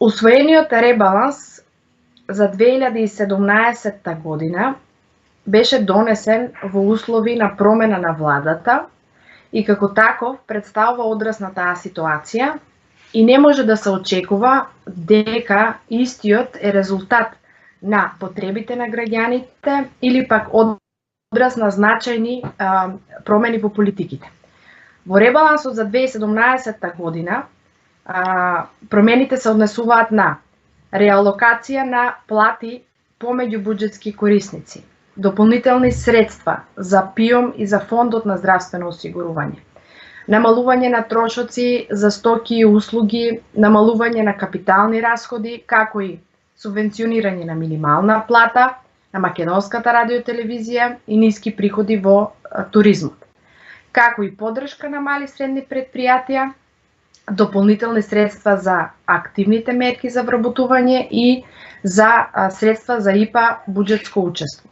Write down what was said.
Усвоениот ребаланс за 2017 година беше донесен во услови на промена на владата и како таков представува одраз на таа ситуација и не може да се очекува дека истиот е резултат на потребите на граѓаните или пак одраз на значајни промени во политиките. Во ребалансот за 2017 година промените се однесуваат на реалокација на плати помеѓу буџетски корисници, дополнителни средства за ПИОМ и за Фондот на здравствено осигурување, намалување на трошоци за стоки и услуги, намалување на капитални расходи, како и субвенционирање на минимална плата, на македонската радиотелевизија и ниски приходи во туризмот, како и поддршка на мали и средни предпријатија, дополнителни средства за активните мерки за вработување и за средства за ИПА буџетско учество.